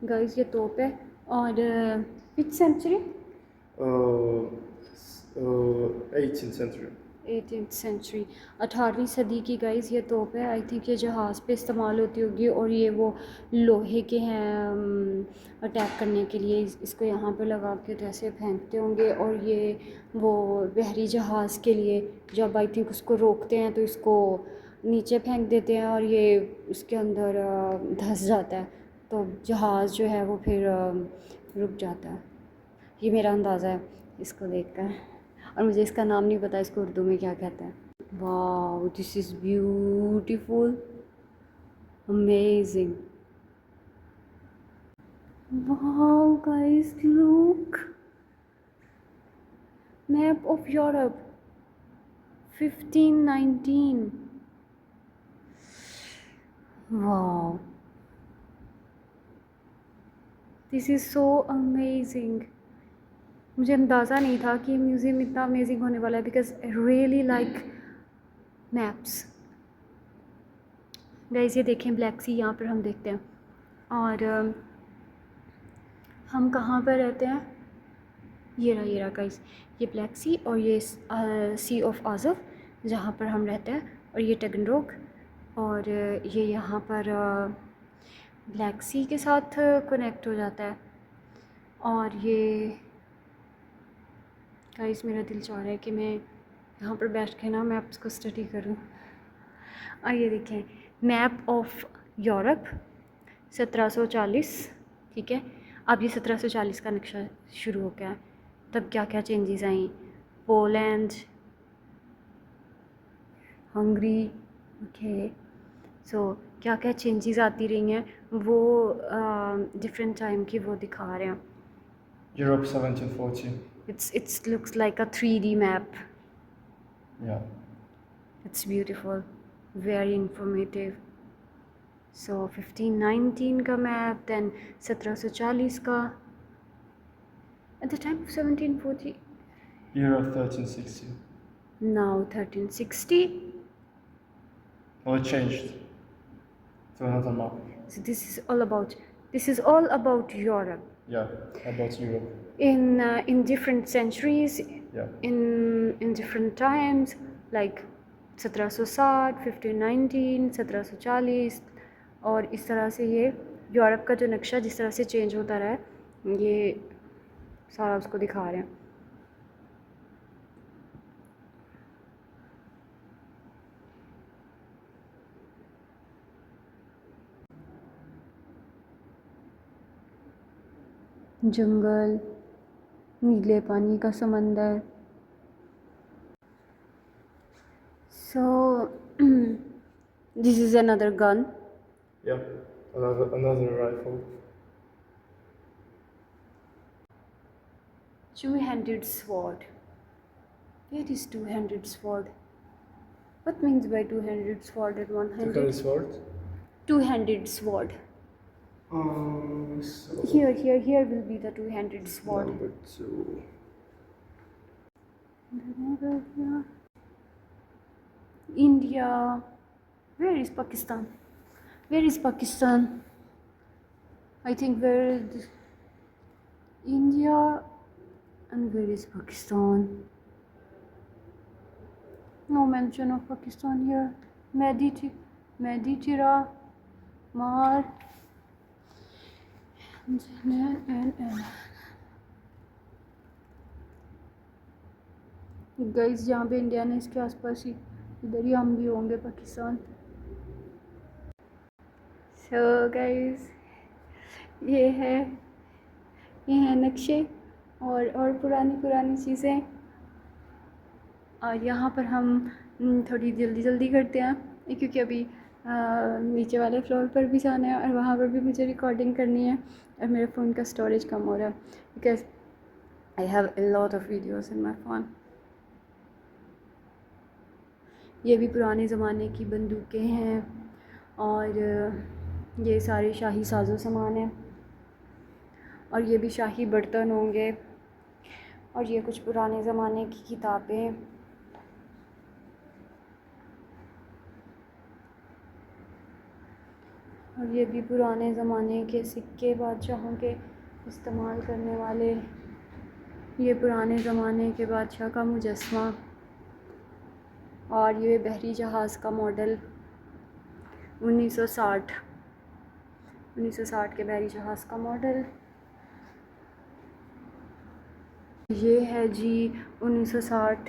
Guys ये तोप है। और which century? 18th century. 18th century, 18वीं सदी की गाइस ये तोप है। आई थिंक ये जहाज़ पे इस्तेमाल होती होगी और ये वो लोहे के हैं अटैक करने के लिए। इसको यहाँ पे लगा के तो ऐसे फेंकते होंगे। और ये वो बहरी जहाज़ के लिए जब आई थिंक उसको रोकते हैं तो इसको नीचे फेंक देते हैं और ये उसके अंदर धंस जाता है, तो जहाज़ जो है वो फिर रुक जाता है। ये मेरा अंदाज़ा है इसको देखकर। और मुझे इसका नाम नहीं पता इसको उर्दू में क्या कहते हैं। वाह, दिस इज़ ब्यूटीफुल, अमेजिंग। वाह guys look, map of Europe 1519। वाह, दिस इज़ सो अमेजिंग। मुझे अंदाज़ा नहीं था कि म्यूज़ियम इतना अमेजिंग होने वाला है, because really like maps. Guys ये देखें ब्लैक सी यहाँ पर हम देखते हैं। और हम कहाँ पर रहते हैं? ये रहा गाइस, ये ब्लैक सी और ये सी ऑफ आज़फ जहाँ पर हम रहते हैं। और ये टगनरोग और ये यहाँ पर ब्लैक सी के साथ कनेक्ट हो जाता है। और ये गाइस मेरा दिल चाह रहा है कि मैं यहाँ पर बैठ के ना मैप्स को स्टडी करूँ। और ये देखें मैप ऑफ यूरोप 1740, ठीक है। अब ये 1740 का नक्शा शुरू हो गया है। तब क्या क्या चेंजेस आई? Poland, Hungary, okay. सो क्या क्या चेंजेस आती रही हैं वो डिफरेंट टाइम की वो दिखा रहे हैं। Europe 1740. It's looks like a 3D map. Yeah. It's beautiful, very informative. So 1519 का मैप, then 1740 का। At the time of 1740, Year of 1360. now 1360. Well, it changed to another map. So this is all about Europe Yeah, about Europe. in different centuries, Yeah. in different times, like 1760, 1519, 1740। और इस तरह से ये Europe का जो नक्शा जिस तरह से चेंज होता रहा है, ये सारा उसको दिखा रहे हैं। जंगल, नीले पानी का समंदर। So this is another gun. Yeah, another rifle. Two-handed sword. Where is two-handed sword? What means by two-handed sword and one-handed? Two-handed sword. Two-handed sword. So Here will be the two-handed sword. number 2. India. Where is Pakistan? Where is Pakistan? I think where is India and where is Pakistan? No mention of Pakistan here. Mediterranean, Mar, and guys जहाँ पे India ने इसके आसपास ही इधर ही हम भी होंगे Pakistan. So guys ये हैं नक्शे और पुरानी चीज़ें। और यहाँ पर हम थोड़ी जल्दी करते हैं क्योंकि अभी नीचे वाले फ्लोर पर भी जाना है और वहाँ पर भी मुझे रिकॉर्डिंग करनी है। और मेरे फ़ोन का स्टोरेज कम हो रहा है because I have a lot of videos in my phone. ये भी पुराने ज़माने की बंदूकें हैं और ये सारे शाही साजो सामान हैं। और ये भी शाही बर्तन होंगे। और ये कुछ पुराने ज़माने की किताबें। और ये भी पुराने ज़माने के सिक्के बादशाहों के इस्तेमाल करने वाले, ये पुराने ज़माने के बादशाह का मुजस्समा। और ये बहरी जहाज़ का मॉडल 1960 के बहरी जहाज़ का मॉडल। ये है जी 1960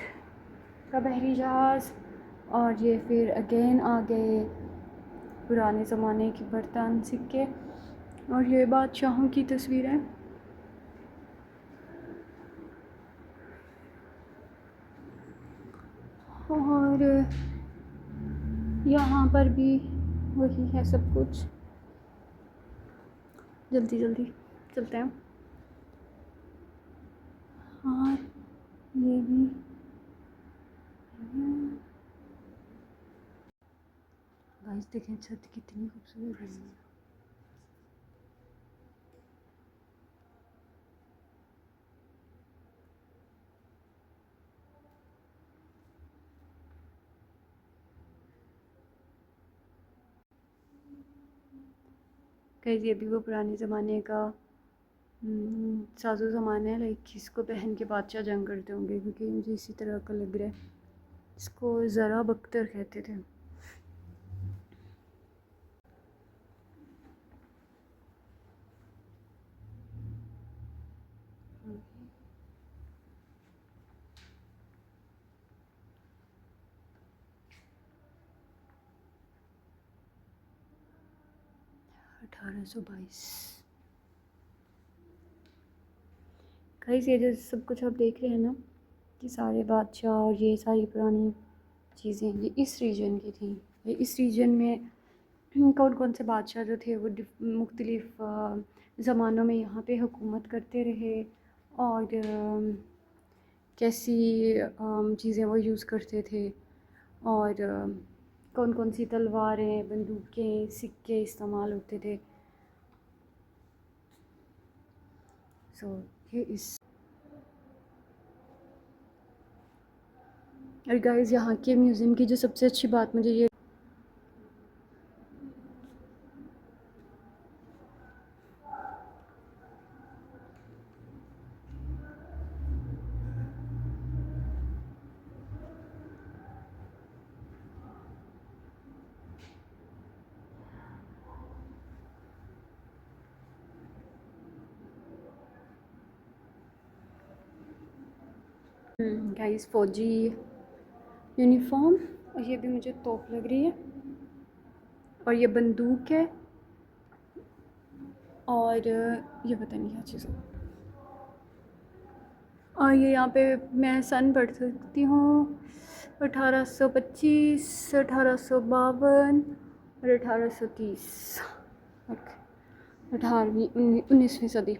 का बहरी जहाज़। और ये फिर अगेन आ गए पुराने ज़माने के बर्तन, सिक्के, और ये बादशाहों की तस्वीरें। और यहाँ पर भी वही है सब कुछ। जल्दी जल्दी चलते हैं। और ये भी गाइस देखें छत कितनी खूबसूरत बनी है। गाइस ये भी वो पुराने ज़माने का साजो ज़माना है, लाइक इसको पहन के बादशाह जंग करते होंगे, क्योंकि मुझे इसी तरह का लग रहा है। इसको ज़रा बख्तर कहते थे। अठारह सौ 22। गाइस ये जो सब कुछ आप देख रहे हैं ना, ये सारे बादशाह और ये सारी पुरानी चीज़ें ये इस रीजन की थी। ये इस रीजन में कौन कौन से बादशाह जो थे वो मुख्तलिफ़ ज़मानों में यहाँ पे हुकूमत करते रहे, और कैसी चीज़ें वो यूज़ करते थे, और कौन कौन सी तलवारें, बंदूकें, सिक्के इस्तेमाल होते थे। सो ये इस और गाइस यहाँ के म्यूज़ियम की जो सबसे अच्छी बात मुझे ये गाइस फ़ौजी यूनिफॉर्म, और ये भी मुझे तोप लग रही है, और ये बंदूक है, और ये पता नहीं क्या चीज़ है। और ये यहाँ पे मैं सन पढ़ सकती हूँ 1825, 1852 और 1830। ओके, 18वीं 19वीं सदी।